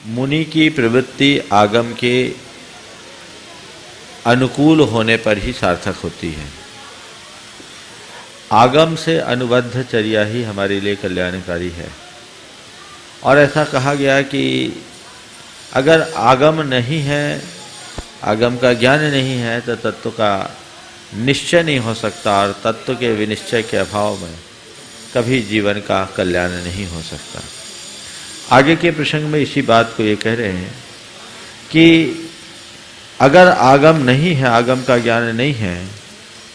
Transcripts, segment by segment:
मुनि की प्रवृत्ति आगम के अनुकूल होने पर ही सार्थक होती है। आगम से अनुबद्ध चर्या ही हमारे लिए कल्याणकारी है। और ऐसा कहा गया कि अगर आगम नहीं है, आगम का ज्ञान नहीं है तो तत्व का निश्चय नहीं हो सकता, और तत्व के विनिश्चय के अभाव में कभी जीवन का कल्याण नहीं हो सकता। आगे के प्रसंग में इसी बात को ये कह रहे हैं कि अगर आगम नहीं है, आगम का ज्ञान नहीं है,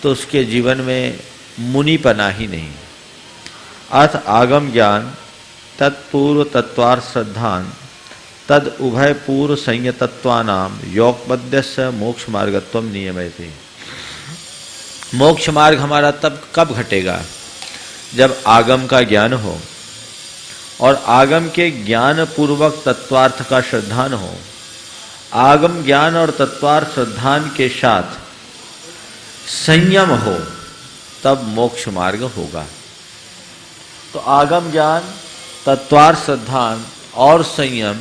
तो उसके जीवन में मुनिपना ही नहीं। अथ आगम ज्ञान तत्पूर्व तत्वार्थ श्रद्धान तद उभय पूर्व संयतत्वानाम योगबद्धस्य मोक्ष मार्गत्वम नियमयते। मोक्ष मार्ग हमारा तब कब घटेगा? जब आगम का ज्ञान हो और आगम के ज्ञान पूर्वक तत्वार्थ का श्रद्धान हो। आगम ज्ञान और तत्वार्थ श्रद्धान के साथ संयम हो, तब मोक्ष मार्ग होगा। तो आगम ज्ञान, तत्वार्थ श्रद्धान और संयम,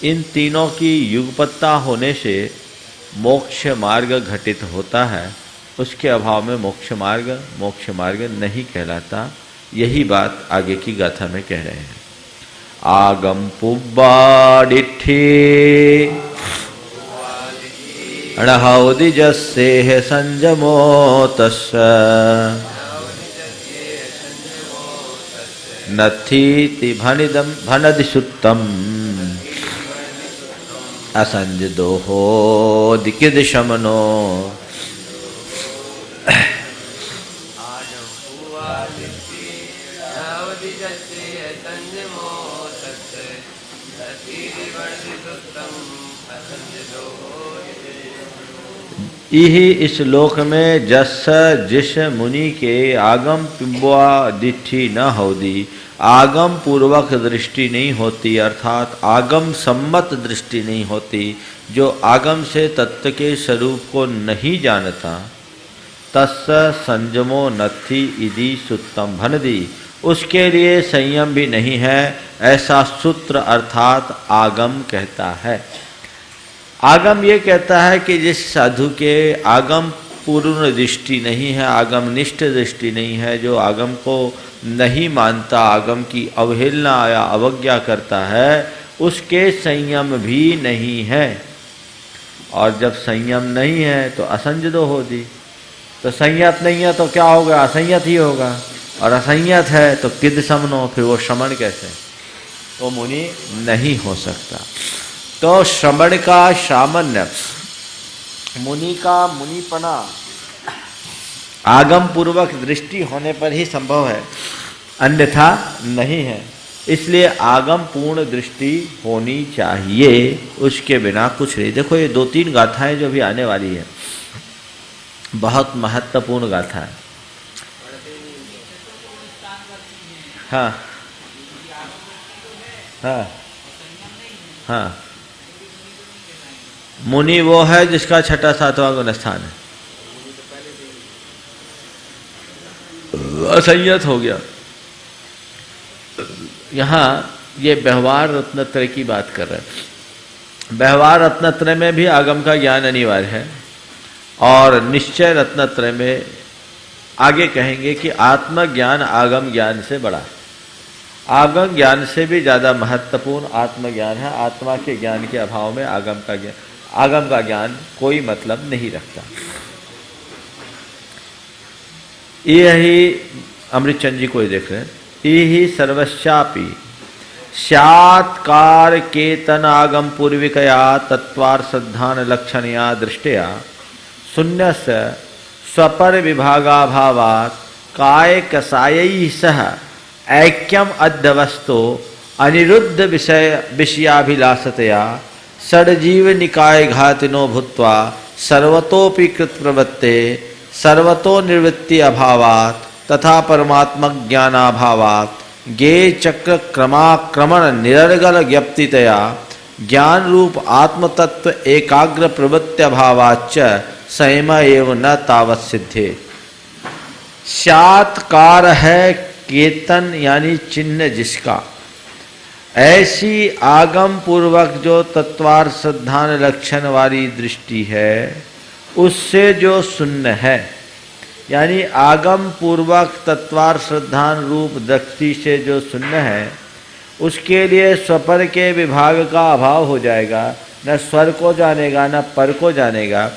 इन तीनों की युगपत्ता होने से मोक्ष मार्ग घटित होता है। उसके अभाव में मोक्ष मार्ग नहीं कहलाता। यही बात आगे की गाथा में कह रहे हैं। आगम पुब्बाडिठे अणहौदिजस्सेह संजमो तस्य नथीति भनदिसुत्तम असंजदोहो दिकिदशमनो। यही इस लोक में जस जिस मुनि के आगम पिंबुआ दिठी न होदी, आगम पूर्वक दृष्टि नहीं होती, अर्थात आगम सम्मत दृष्टि नहीं होती, जो आगम से तत्व के स्वरूप को नहीं जानता, तस्य संयमो नथि इति सुत्तम भनदि, उसके लिए संयम भी नहीं है, ऐसा सूत्र अर्थात आगम कहता है। आगम ये कहता है कि जिस साधु के आगम पूर्ण दृष्टि नहीं है, आगम निष्ठ दृष्टि नहीं है, जो आगम को नहीं मानता, आगम की अवहेलना या अवज्ञा करता है, उसके संयम भी नहीं है। और जब संयम नहीं है तो असंजदो होती, तो संयत नहीं है तो क्या होगा? असंयत ही होगा। और असंयत है तो किद समनो, फिर वो श्रमण कैसे? तो मुनि नहीं हो सकता। तो श्रमण का सामान्य, मुनि का मुनिपना आगम पूर्वक दृष्टि होने पर ही संभव है, अन्यथा नहीं है। इसलिए आगम पूर्ण दृष्टि होनी चाहिए, उसके बिना कुछ नहीं। देखो ये 2-3 गाथाएं जो भी आने वाली है, बहुत महत्वपूर्ण गाथा है। हाँ हाँ हाँ, मुनि वो है जिसका 6वां गुण स्थान है, असंयत हो गया। यहाँ ये व्यवहार रत्नत्रय की बात कर रहे हैं। व्यवहार रत्नत्रय में भी आगम का ज्ञान अनिवार्य है, और निश्चय रत्नत्रय में आगे कहेंगे कि आत्मज्ञान आगम ज्ञान से बड़ा है। आगम ज्ञान से भी ज़्यादा महत्वपूर्ण आत्मज्ञान है। आत्मा के ज्ञान के अभाव में आगम का ज्ञान कोई मतलब नहीं रखता। यही अमृतचंद जी को ही देख रहे हैं। यही सर्वस्यापि स्यात्कार केतन आगम पूर्विकया तत्वार श्रद्धान लक्षणया दृष्टया शून्यस्य स्वपर विभागाभावात् काय कसायै सह ऐक्यम अध्यवस्तो अनिरुद्ध विषयाभिलाषतया षड्जीव निकाय घातिनो भूत्वा सर्वतोपि कृत प्रवृत्ते सर्वतो निवृत्ति अभावात् तथा परमात्मक ज्ञानाभावात् गे चक्र क्रमाक्रमण निरर्गल ज्ञप्तितया ज्ञान रूप आत्मतत्व एकाग्र प्रवृत्ति अभावाच्च संयम एव न तावत् सिद्धे। स्यात्कार है केतन यानी चिन्ह जिसका, ऐसी आगम पूर्वक जो तत्वार्थ श्रद्धान लक्षण वाली दृष्टि है उससे जो शून्य है, यानी आगम पूर्वक तत्वार्थ श्रद्धान रूप दृष्टि से जो शून्य है, उसके लिए स्वपर के विभाग का अभाव हो जाएगा। न स्वर को जानेगा न पर को जानेगा,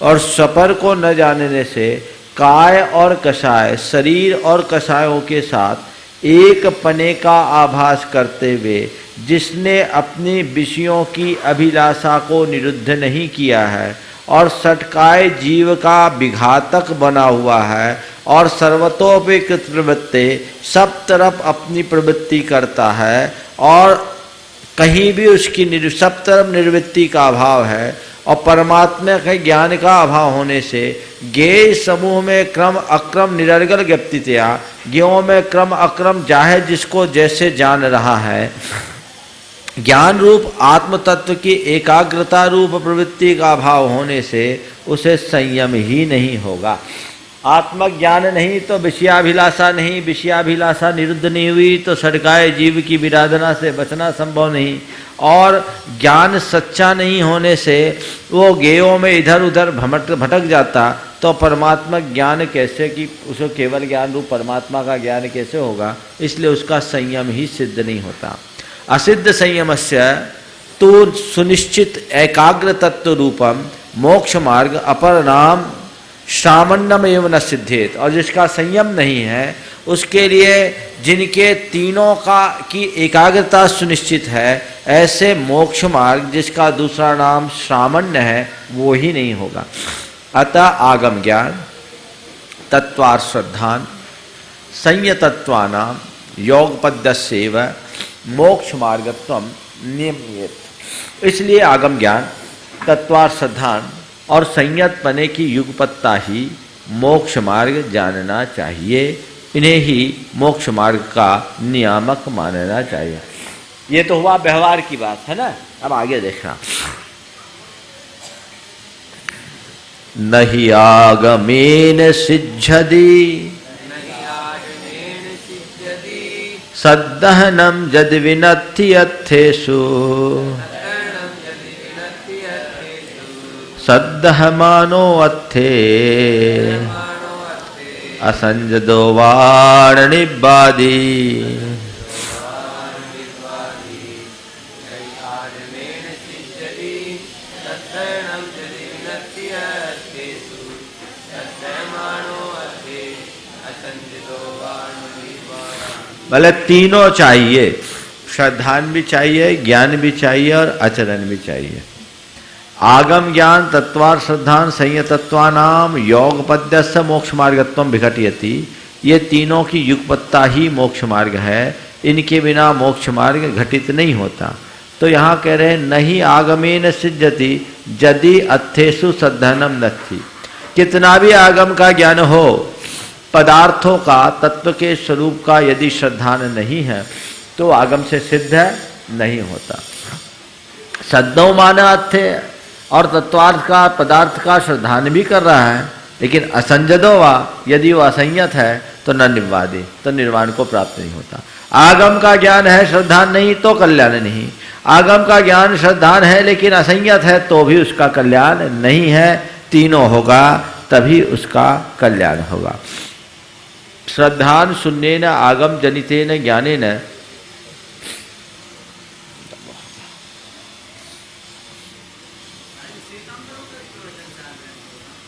और स्वपर को न जानने से काय और कषाय, शरीर और कषायों के साथ एक पने का आभास करते हुए जिसने अपनी विषयों की अभिलाषा को निरुद्ध नहीं किया है और सटकाय जीव का विघातक बना हुआ है और सर्वतोपेकृत प्रवृत्ति सब तरफ अपनी प्रवृत्ति करता है और कहीं भी उसकी सब तरफ निर्वृत्ति का अभाव है, और परमात्मा के ज्ञान का अभाव होने से ज्ञेय समूह में क्रम अक्रम निरर्गल ज्ञप्तितया, ज्ञों में क्रम अक्रम चाहे जिसको जैसे जान रहा है, ज्ञान रूप आत्म तत्व की एकाग्रता रूप प्रवृत्ति का अभाव होने से उसे संयम ही नहीं होगा। आत्मज्ञान नहीं तो विषयाभिलाषा नहीं, विषयाभिलाषा निरुद्ध नहीं हुई तो सड़काए जीव की विराधना से बचना संभव नहीं, और ज्ञान सच्चा नहीं होने से वो गेयों में इधर उधर भटक जाता तो परमात्मा ज्ञान कैसे, कि उसको केवल ज्ञान रूप परमात्मा का ज्ञान कैसे होगा। इसलिए उसका संयम ही सिद्ध नहीं होता। असिद्ध संयमस्य तो सुनिश्चित एकाग्र तत्व रूपम मोक्ष मार्ग अपर नाम सामान्यम एवं न सिद्धेत, और जिसका संयम नहीं है उसके लिए जिनके तीनों का की एकाग्रता सुनिश्चित है, ऐसे मोक्ष मार्ग जिसका दूसरा नाम सामान्य है वो ही नहीं होगा। अतः आगम ज्ञान तत्वार्थ श्रद्धान संयतत्वानाम योग पद्यस्यैव मोक्ष मार्गत्वम नियम्येत। इसलिए आगम ज्ञान तत्वार्थ श्रद्धान और संयत पने की युगपत्ता ही मोक्ष मार्ग जानना चाहिए, इन्हें ही मोक्ष मार्ग का नियामक मानना चाहिए। ये तो हुआ व्यवहार की बात है ना। अब आगे देखना, नहि आगमेन सिद्ध्यति सद्दहनम जद विनत्ति अर्थेषु सद्दहमानो अत्थे असंजदो वारणिबादी। भले तीनों चाहिए, श्रद्धान भी चाहिए, ज्ञान भी चाहिए और आचरण भी चाहिए। आगम ज्ञान तत्वार्थ श्रद्धान संयतत्वानाम योग पद्यस्य मोक्ष मार्गत्वम विघटयति, ये तीनों की युगपत्ता ही मोक्ष मार्ग है, इनके बिना मोक्ष मार्ग घटित नहीं होता। तो यहाँ कह रहे हैं नहीं आगमेन सिद्ध्यति यदि अर्थेषु सद्धनम नत्थि, कितना भी आगम का ज्ञान हो, पदार्थों का तत्व के स्वरूप का यदि श्रद्धान नहीं है तो आगम से सिद्ध नहीं होता। सद्दो माना अर्थे, और तत्वार्थ का पदार्थ का श्रद्धान भी कर रहा है, लेकिन असंजदो वा, यदि वो असंयत है तो न निवादे, तो निर्वाण को प्राप्त नहीं होता। आगम का ज्ञान है श्रद्धान नहीं तो कल्याण नहीं, आगम का ज्ञान श्रद्धान है लेकिन असंयत है तो भी उसका कल्याण नहीं है। तीनों होगा तभी उसका कल्याण होगा। श्रद्धान शून्येन आगम जनितेन ज्ञानेन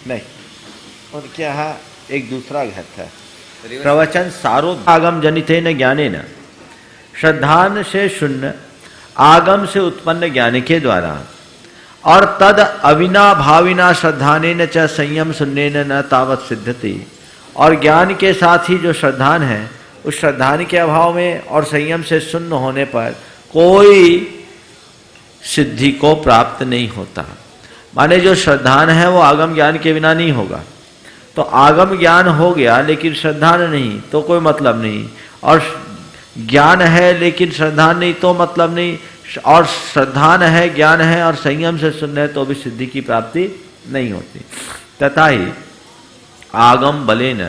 नहीं, उनके यहाँ एक दूसरा घट है प्रवचन सारो आगम जनितेन ज्ञानेन, श्रद्धान से शून्य आगम से उत्पन्न ज्ञान के द्वारा, और तद अविना भाविना श्रद्धानेन च संयम शून्येन न तावत सिद्धति, और ज्ञान के साथ ही जो श्रद्धान है उस श्रद्धान के अभाव में और संयम से शून्य होने पर कोई सिद्धि को प्राप्त नहीं होता। माने जो श्रद्धान है वो आगम ज्ञान के बिना नहीं होगा। तो आगम ज्ञान हो गया लेकिन श्रद्धान नहीं तो कोई मतलब नहीं, और ज्ञान है लेकिन श्रद्धान नहीं तो मतलब नहीं, और श्रद्धान है ज्ञान है और संयम से शून्य है तो भी सिद्धि की प्राप्ति नहीं होती। तथा ही आगम बलेन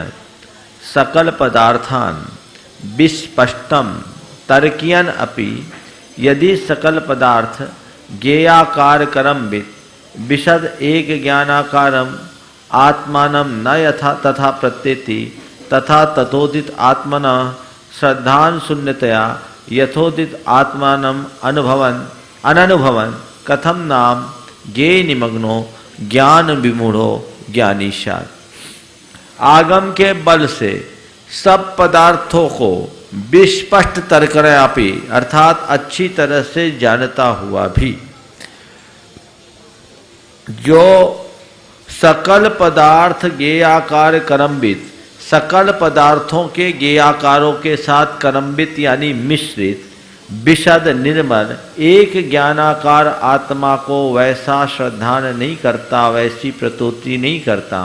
सकल पदार्थान विस्पष्टम तर्कियन अपि यदि सकल पदार्थ ज्ञेयाकार करम विशद एक ज्ञानाकारम आत्मानम न यथा तथा प्रत्येति तथा तथोदित आत्मना श्रद्धान शून्यतया यथोदित आत्मानम अनुभवन कथम नाम ज्ञेय निमग्नो ज्ञान विमूढ़ो ज्ञानीशात। आगम के बल से सब पदार्थों को विस्पष्ट तर्कयापि अर्थात अच्छी तरह से जानता हुआ भी जो सकल पदार्थ ज्ञेयाकार करम्बित, सकल पदार्थों के ज्ञेयाकारों के साथ करम्बित यानी मिश्रित विशद निर्मल एक ज्ञानाकार आत्मा को वैसा श्रद्धान नहीं करता, वैसी प्रतोति नहीं करता।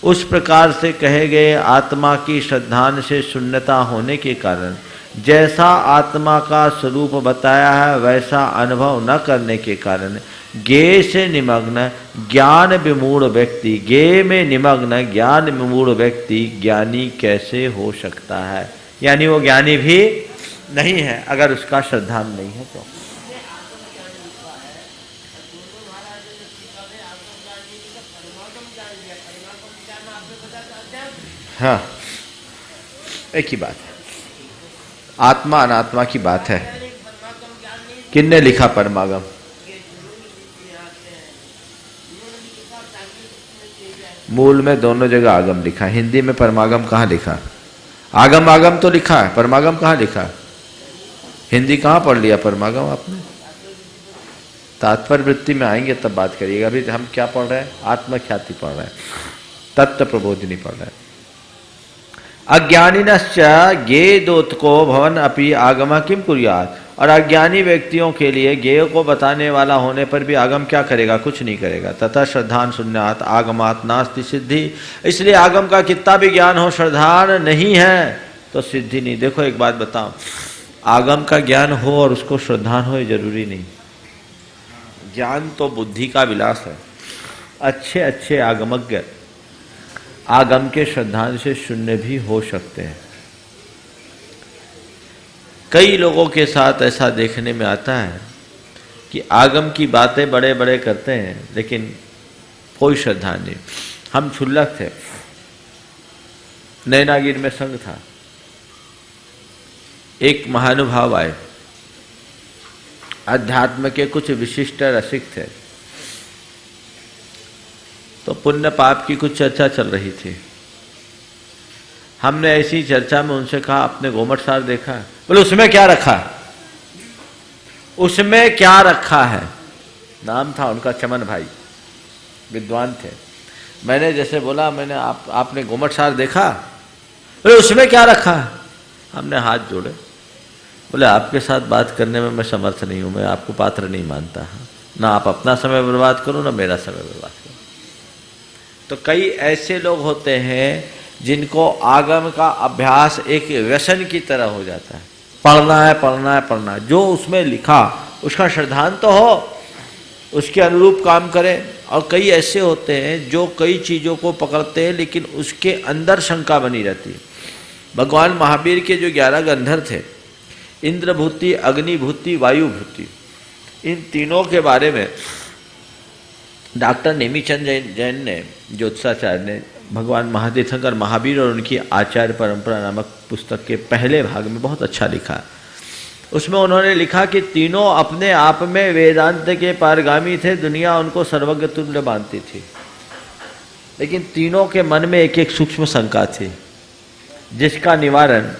उस प्रकार से कहे गए आत्मा की श्रद्धान से शून्यता होने के कारण जैसा आत्मा का स्वरूप बताया है वैसा अनुभव न करने के कारण ज्ञेय से निमग्न ज्ञान विमूढ़ व्यक्ति, ज्ञेय में निमग्न ज्ञान विमूढ़ व्यक्ति ज्ञानी कैसे हो सकता है। यानी वो ज्ञानी भी नहीं है अगर उसका श्रद्धान नहीं है तो। हाँ, एक ही बात है, आत्मा अनात्मा की बात है। किसने लिखा परमागम? मूल में दोनों जगह आगम लिखा, हिंदी में परमागम कहाँ लिखा? आगम आगम तो लिखा है, परमागम कहाँ लिखा? हिंदी कहाँ पढ़ लिया परमागम आपने? तात्पर्य वृत्ति में आएंगे तब बात करिएगा। अभी हम क्या पढ़ रहे हैं? आत्मख्याति पढ़ रहे हैं, तत्व प्रबोधिनी पढ़ रहे हैं। अज्ञानिनश्च ज्ञेयोत्को भवन अपि आगम किम कुर्यात्। और अज्ञानी व्यक्तियों के लिए ज्ञेय को बताने वाला होने पर भी आगम क्या करेगा? कुछ नहीं करेगा। तथा श्रद्धान शून्यात् आगमात् नास्ति सिद्धि। इसलिए आगम का कितना भी ज्ञान हो, श्रद्धान नहीं है तो सिद्धि नहीं। देखो एक बात बताओ, आगम का ज्ञान हो और उसको श्रद्धान हो ये जरूरी नहीं। ज्ञान तो बुद्धि का विलास है। अच्छे अच्छे आगमज्ञ आगम के श्रद्धान से शून्य भी हो सकते हैं। कई लोगों के साथ ऐसा देखने में आता है कि आगम की बातें बड़े बड़े करते हैं लेकिन कोई श्रद्धा नहीं। हम क्षुल्लक थे, नैनागिर में संघ था, एक महानुभाव आए, अध्यात्म के कुछ विशिष्ट रसिक थे, तो पुण्य पाप की कुछ चर्चा चल रही थी। हमने ऐसी चर्चा में उनसे कहा, आपने गोमट सार देखा है? बोले उसमें क्या रखा है? उसमें क्या रखा है? नाम था उनका चमन भाई, विद्वान थे। मैंने जैसे बोला, मैंने आपने गोमट सार देखा? बोले उसमें क्या रखा है? हमने हाथ जोड़े, बोले आपके साथ बात करने में मैं समर्थ नहीं हूं, मैं आपको पात्र नहीं मानता। ना आप अपना समय बर्बाद करो ना मेरा समय बर्बाद करो। तो कई ऐसे लोग होते हैं जिनको आगम का अभ्यास एक व्यसन की तरह हो जाता है। पढ़ना है पढ़ना है पढ़ना है, जो उसमें लिखा उसका श्रद्धान तो हो, उसके अनुरूप काम करें। और कई ऐसे होते हैं जो कई चीज़ों को पकड़ते हैं लेकिन उसके अंदर शंका बनी रहती है। भगवान महावीर के जो 11 गंधर्व थे, इंद्रभूति, अग्निभूति, वायुभूति, इन तीनों के बारे में डॉक्टर नेमीचंद जैन ने, ज्योतिषाचार्य ने, भगवान महादेवशंकर महावीर और उनकी आचार्य परंपरा नामक पुस्तक के पहले भाग में बहुत अच्छा लिखा। उसमें उन्होंने लिखा कि तीनों अपने आप में वेदांत के पारगामी थे, दुनिया उनको सर्वज्ञ तुल्य मानती थी, लेकिन तीनों के मन में एक एक सूक्ष्म शंका थी जिसका निवारण,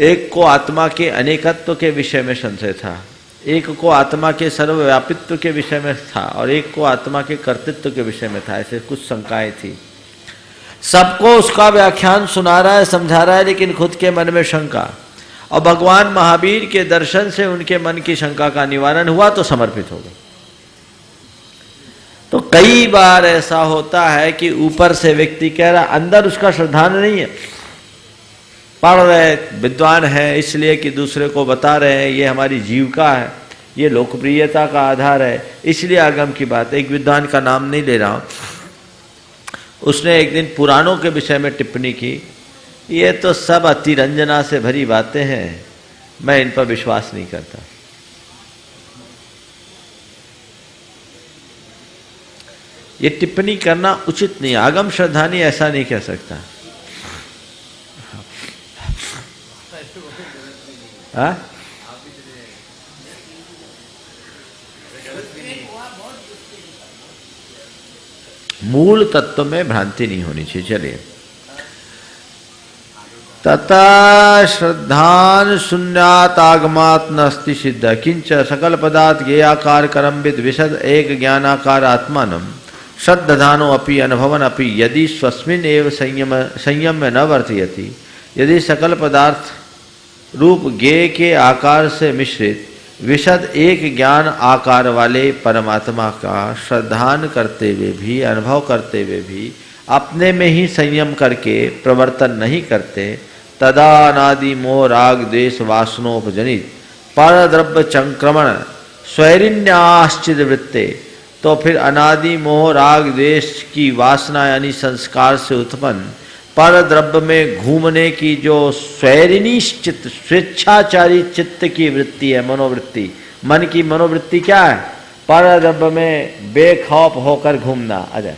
एक को आत्मा के अनेकत्व के विषय में संशय था, एक को आत्मा के सर्वव्यापित्व के विषय में था और एक को आत्मा के कर्तृत्व के विषय में था। ऐसे कुछ शंकाएं थी। सबको उसका व्याख्यान सुना रहा है, समझा रहा है, लेकिन खुद के मन में शंका। और भगवान महावीर के दर्शन से उनके मन की शंका का निवारण हुआ तो समर्पित हो गए। तो कई बार ऐसा होता है कि ऊपर से व्यक्ति कह रहा, अंदर उसका श्रद्धान नहीं है। पढ़ रहे, विद्वान है इसलिए कि दूसरे को बता रहे हैं, ये हमारी जीविका है, ये लोकप्रियता का आधार है, इसलिए आगम की बात। एक विद्वान का नाम नहीं ले रहा हूँ, उसने एक दिन पुराणों के विषय में टिप्पणी की, ये तो सब अतिरंजना से भरी बातें हैं, मैं इन पर विश्वास नहीं करता। ये टिप्पणी करना उचित नहीं। आगम श्रद्धानी ऐसा नहीं कह सकता। हाँ? मूल तत्व में भ्रांति नहीं होनी चाहिए। चलिए, तथा श्रद्धान शून्यात आगमात नस्ति सिद्ध किंच सकल पदार्थ ज्ञेयाकार करम्बित विशद एक ज्ञानाकार आत्मानं श्रद्धानो अपि अनुभवन अपि यदि स्वस्मिन् एव संयम न वर्तयति। यदि सकल पदार्थ रूप ज्ञेय के आकार से मिश्रित विशद एक ज्ञान आकार वाले परमात्मा का श्रद्धान करते हुए भी, अनुभव करते हुए भी अपने में ही संयम करके प्रवर्तन नहीं करते, तदा अनादि मोह राग द्वेष वासनोपजनित पर द्रव्य चंक्रमण स्वैरिन्याश्चित वृत्ते, तो फिर अनादि मोह राग द्वेष की वासना यानी संस्कार से उत्पन्न पर द्रव्य में घूमने की जो स्वैरिणी चित्त, स्वेच्छाचारी चित्त की वृत्ति है, मनोवृत्ति, मन की मनोवृत्ति क्या है? पर द्रव्य में बेखौफ होकर घूमना। अजय,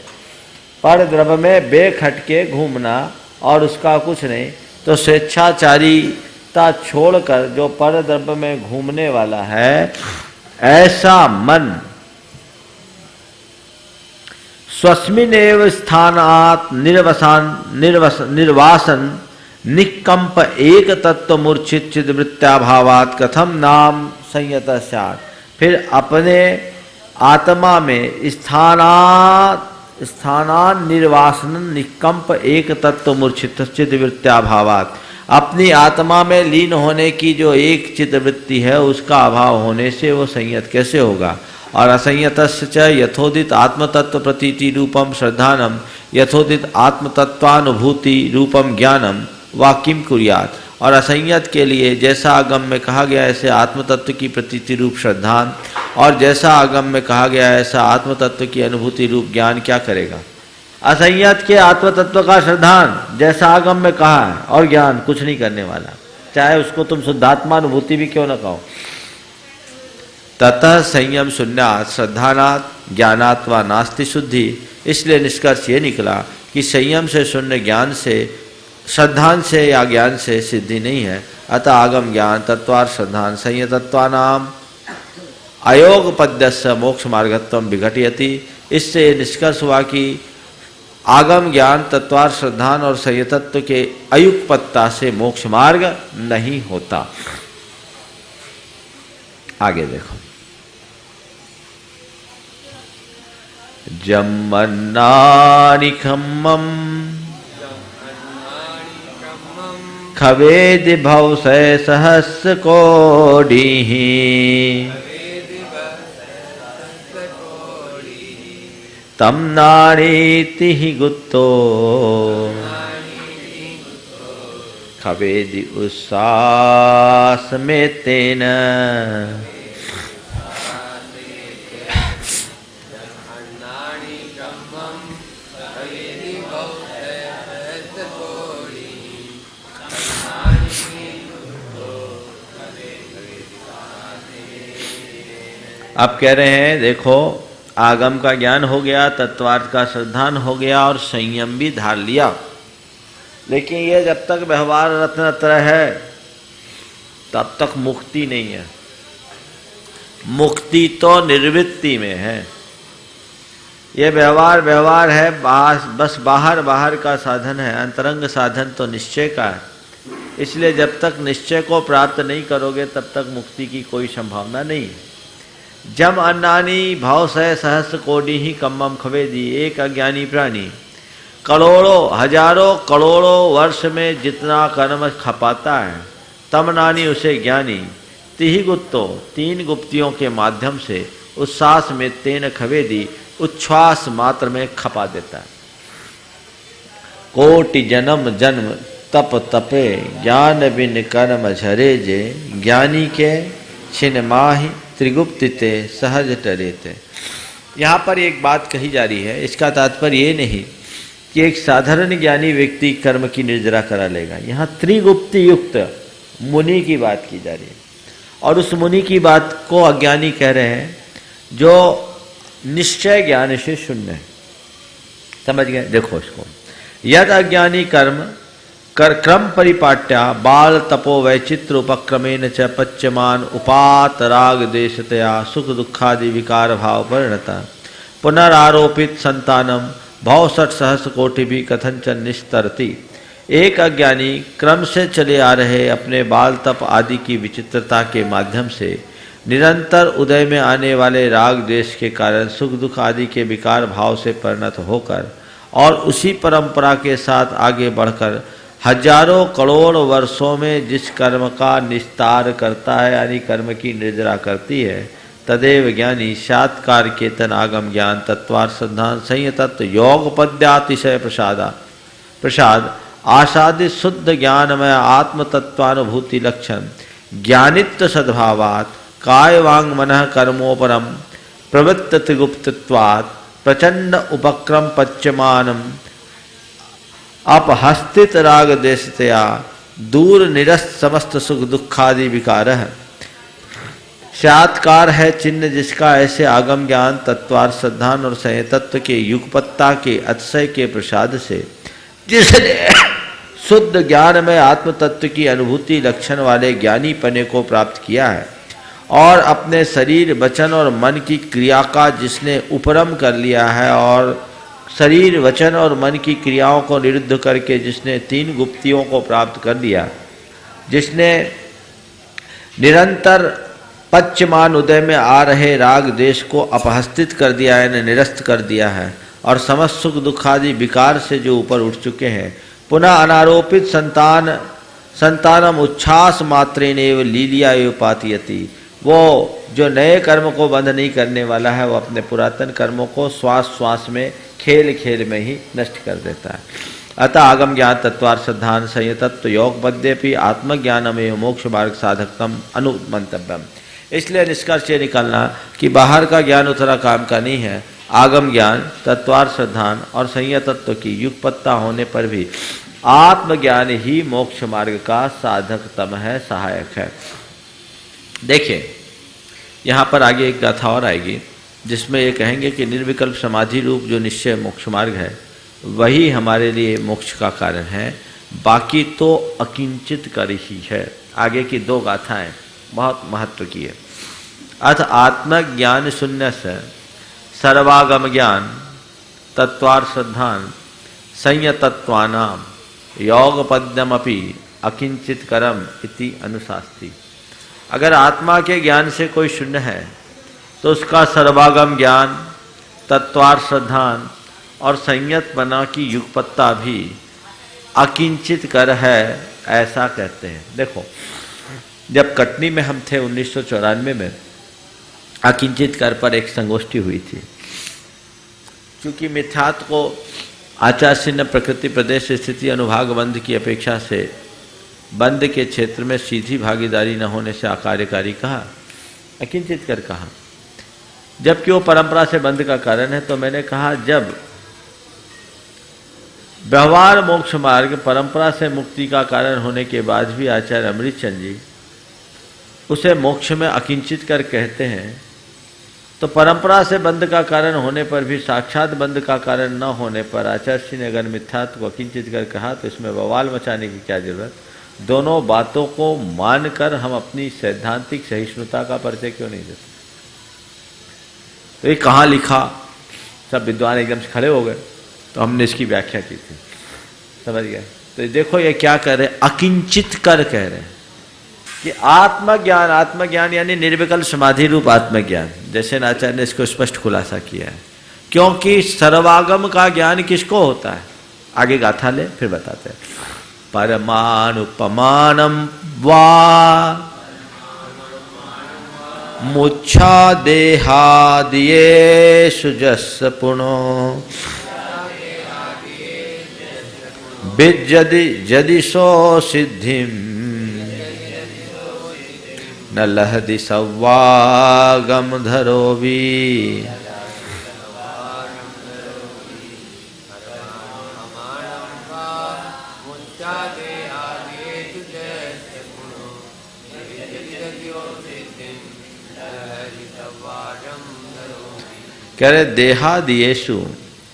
पर द्रव्य में बेखटके घूमना और उसका कुछ नहीं, तो स्वेच्छाचारीता छोड़कर जो पर द्रव्य में घूमने वाला है, ऐसा मन स्वस्मिनेव स्थानात् निर्वासन निकंप एक तत्व मूर्छित चिद वृत्त्याभावात् कथम नाम संयत स्यात्। फिर अपने आत्मा में स्थानान् निर्वासन निकंप एक तत्व मूर्छित चिद वृत्त्याभावात्, अपनी आत्मा में लीन होने की जो एक चित्त वृत्ति है उसका अभाव होने से वो संयत कैसे होगा? और असंयतस्य च यथोदित आत्मतत्व प्रतीति रूपम श्रद्धानम यथोदित आत्मतत्वानुभूति रूपम ज्ञानम वा किम कुर्यात्। और असंयत के लिए जैसा आगम में कहा गया ऐसे आत्मतत्व की प्रतीति रूप श्रद्धान और जैसा आगम में कहा गया ऐसा आत्मतत्व की अनुभूति रूप ज्ञान क्या करेगा? असंयत के आत्मतत्व का श्रद्धान जैसा आगम में कहा है और ज्ञान कुछ नहीं करने वाला, चाहे उसको तुम शुद्धात्मानुभूति भी क्यों न कहो। ततः संयम शून्यात् श्रद्धानात् ज्ञानात्वा नास्ति शुद्धि। इसलिए निष्कर्ष ये निकला कि संयम से शून्य ज्ञान से, श्रद्धान से या ज्ञान से सिद्धि नहीं है। अतः आगम ज्ञान तत्वार श्रद्धान संयतत्वानाम अयोग पद्यस्य मोक्ष मार्गत्वम विघटयति। इससे निष्कर्ष हुआ कि आगम ज्ञान तत्वार श्रद्धान और संयतत्व के अयुक्पत्ता से मोक्ष मार्ग नहीं होता। आगे देखो, जम्मन्नानि खम्मं खवेदि भवसय सहस्र कोटिः तम नारीति हि गुप्तो खवेदि उस्सासमेतेन। अब कह रहे हैं देखो, आगम का ज्ञान हो गया, तत्वार्थ का श्रद्धान हो गया और संयम भी धार लिया, लेकिन ये जब तक व्यवहार रत्नत्र है तब तक मुक्ति नहीं है। मुक्ति तो निर्वृत्ति में है। ये व्यवहार है, बस बाहर का साधन है, अंतरंग साधन तो निश्चय का है। इसलिए जब तक निश्चय को प्राप्त नहीं करोगे तब तक मुक्ति की कोई संभावना नहीं है। जम अन्नानी भवसय सहस्र कोटि ही कम्मम खवेदी। एक अज्ञानी प्राणी करोड़ों हजारों करोड़ों वर्ष में जितना कर्म खपाता है, तम नानी उसे ज्ञानी तिहि गुप्तो, तीन गुप्तियों के माध्यम से उच्छ्वास में तेन खवेदी, उच्छ्वास मात्र में खपा देता है। कोटि जन्म जन्म तप तपे ज्ञान बिन कर्म झरे जे, ज्ञानी के छिन माहि त्रिगुप्तिते सहज टरेते। यहाँ पर एक बात कही जा रही है, इसका तात्पर्य ये नहीं कि एक साधारण ज्ञानी व्यक्ति कर्म की निर्जरा करा लेगा। यहाँ त्रिगुप्ति युक्त मुनि की बात की जा रही है और उस मुनि की बात को अज्ञानी कह रहे हैं जो निश्चय ज्ञान से शून्य है। समझ गए? देखो इसको, यद अज्ञानी कर्म क्रम परिपाट्या बाल तपो वैचित्र उपक्रमेण च पच्यमान उपात राग देशतया सुख दुखादि विकार भाव परिणता पुनरारोपित संतानम भव 60 सहस्र कोटि भी कथनचन निस्तरती। एक अज्ञानी क्रम से चले आ रहे अपने बाल तप आदि की विचित्रता के माध्यम से निरंतर उदय में आने वाले राग देश के कारण सुख दुख आदि के विकार भाव से परिणत होकर और उसी परंपरा के साथ आगे बढ़कर हजारों करोड़ वर्षों में जिस कर्म का निस्तार करता है, यानी कर्म की निर्जरा करती है, तदेव ज्ञानी सात्कार केतन आगम ज्ञान तत्वार्थ सिद्धांत संयतत्व योग पद्यातिशय प्रसाद आसादित शुद्ध ज्ञानमय आत्म तत्वानुभूति लक्षण ज्ञानित्व सद्भावात् काय वांग मनः कर्मोपरम प्रवृत्त त्रिगुप्तत्वात् प्रचंड उपक्रम पच्यमानम अपहस्तित राग देशतया दूर निरस्त समस्त सुख दुखादि विकार है। सात्कार है चिन्ह जिसका ऐसे आगम ज्ञान तत्वार्थ सिद्धांत और संयतत्व के युगपत्ता के अतिशय के प्रसाद से जिसने शुद्ध ज्ञान में आत्म तत्व की अनुभूति लक्षण वाले ज्ञानी पने को प्राप्त किया है और अपने शरीर वचन और मन की क्रिया का जिसने उपरम कर लिया है और शरीर वचन और मन की क्रियाओं को निरुद्ध करके जिसने 3 गुप्तियों को प्राप्त कर लिया, जिसने निरंतर पच्यमान उदय में आ रहे राग देश को अपहस्तित कर दिया है, निरस्त कर दिया है और समस्त सुख दुखादि विकार से जो ऊपर उठ चुके हैं, पुनः अनारोपित संतानम उच्छ्वास मात्रेण एव लीलिया एव पातयति, वो जो नए कर्म को बंद नहीं करने वाला है, वो अपने पुरातन कर्मों को श्वास श्वास में खेल खेल में ही नष्ट कर देता है। अतः आगम ज्ञान तत्वार्थ सिद्धांत संयतत्व योग बद्यपि आत्मज्ञानमेव मोक्ष मार्ग साधकतम अनुमंतव्यम। इसलिए निष्कर्ष ये निकालना कि बाहर का ज्ञान उतना काम का नहीं है, आगम ज्ञान तत्वार्थ सिद्धांत और संयतत्व की युगपत्ता होने पर भी आत्मज्ञान ही मोक्ष मार्ग का साधकतम है, सहायक है। देखिए यहाँ पर आगे एक गाथा और आएगी जिसमें ये कहेंगे कि निर्विकल्प समाधि रूप जो निश्चय मोक्ष मार्ग है वही हमारे लिए मोक्ष का कारण है, बाकी तो अकिंचित कर ही है। आगे की 2 गाथाएं बहुत महत्व की है। अथ आत्मज्ञान शून्य से सर्वागम ज्ञान तत्वार्थ सिद्धांत संयतत्वानाम योग पद्यमपि अकिंचित करम इति अनुशास्ति। अगर आत्मा के ज्ञान से कोई शून्य है तो उसका सर्वागम ज्ञान तत्वार्थ सिद्धांत और संयत बना की युगपत्ता भी अकिंचित कर है, ऐसा कहते हैं। देखो जब कटनी में हम थे 1994 में अकिंचित कर पर एक संगोष्ठी हुई थी। क्योंकि मिथ्यात्व को आचार्य प्रकृति प्रदेश स्थिति अनुभाग बंद की अपेक्षा से बंद के क्षेत्र में सीधी भागीदारी न होने से अकार्यकारी कहा, अकिंचित कर कहा, जबकि वो परंपरा से बंद का कारण है। तो मैंने कहा जब व्यवहार मोक्ष मार्ग परंपरा से मुक्ति का कारण होने के बाद भी आचार्य अमृतचंद जी उसे मोक्ष में अकिंचित कर कहते हैं, तो परंपरा से बंद का कारण होने पर भी साक्षात बंद का कारण न होने पर आचार्य जी ने अगर मिथ्यात्व को अकिंचित कर कहा तो इसमें बवाल मचाने की क्या जरूरत। दोनों बातों को मानकर हम अपनी सैद्धांतिक सहिष्णुता का परिचय क्यों नहीं देते। तो ये कहाँ लिखा, सब विद्वान एकदम से खड़े हो गए, तो हमने इसकी व्याख्या की थी, समझ गए। तो देखो ये क्या कह रहे हैं, अकिंचित कर कह रहे हैं कि आत्मज्ञान यानी निर्विकल्प समाधि रूप आत्मज्ञान, जैसे आचार्य ने इसको स्पष्ट खुलासा किया है। क्योंकि सर्वागम का ज्ञान किसको होता है, आगे गाथा ले फिर बताते हैं। परमानुपमानम वा मुच्छा देहादियेषु जस्य पुनो विद्यदि जदिशो सिद्धिम न लहदि सव्वागम धरोवि। कह रहे देहादियेषु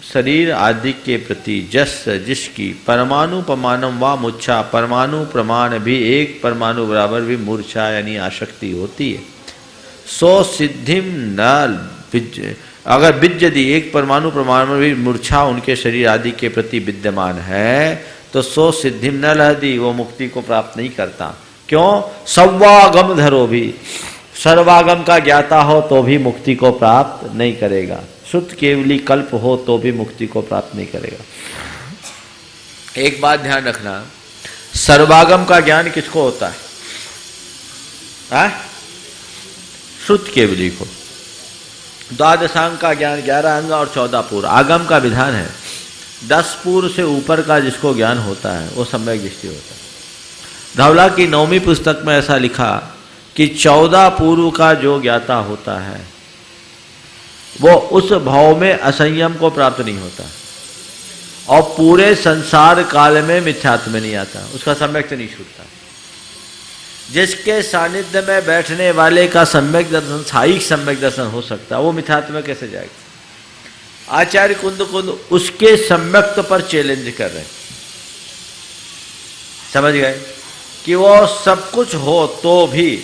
शरीर आदि के प्रति जस जिसकी परमाणु प्रमाणम व मूर्छा, परमाणु प्रमाण भी एक परमाणु बराबर भी मूर्छा यानी आसक्ति होती है। सो सिद्धिम न अगर विद्यदि एक परमाणु प्रमाण में भी मूर्छा उनके शरीर आदि के प्रति विद्यमान है तो सो सिद्धिम न लहदी, वो मुक्ति को प्राप्त नहीं करता। क्यों? सर्वागम धरो भी, सर्वागम का ज्ञाता हो तो भी मुक्ति को प्राप्त नहीं करेगा, शुद्ध केवली कल्प हो तो भी मुक्ति को प्राप्त नहीं करेगा। एक बात ध्यान रखना, सर्वागम का ज्ञान किसको होता है? शुद्ध केवली को। द्वादशांग का ज्ञान 11 अंग और 14 पूर्व। आगम का विधान है 10 पूर्व से ऊपर का जिसको ज्ञान होता है वो सम्यक दृष्टि होता है। धवला की 9वीं पुस्तक में ऐसा लिखा कि 14 पूर्व का जो ज्ञाता होता है वो उस भाव में असंयम को प्राप्त नहीं होता और पूरे संसार काल में मिथ्यात्व में नहीं आता, उसका सम्यक नहीं छूटता। जिसके सानिध्य में बैठने वाले का सम्यक दर्शन, साइक सम्यक दर्शन हो सकता है, वो मिथ्यात्व में कैसे जाएगा? आचार्य कुंद उसके सम्यक्त पर चैलेंज कर रहे हैं। समझ गए कि वो सब कुछ हो तो भी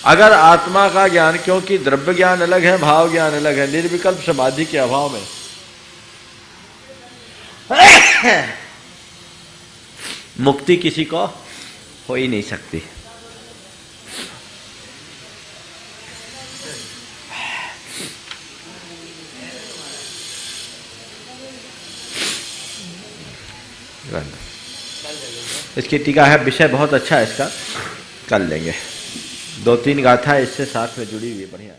अगर आत्मा का ज्ञान, क्योंकि द्रव्य ज्ञान अलग है, भाव ज्ञान अलग है, निर्विकल्प समाधि के अभाव में मुक्ति किसी को हो ही नहीं सकती। इसकी टीका है, विषय बहुत अच्छा है इसका, कर लेंगे। 2-3 गाथा इससे साथ में जुड़ी हुई, बढ़िया।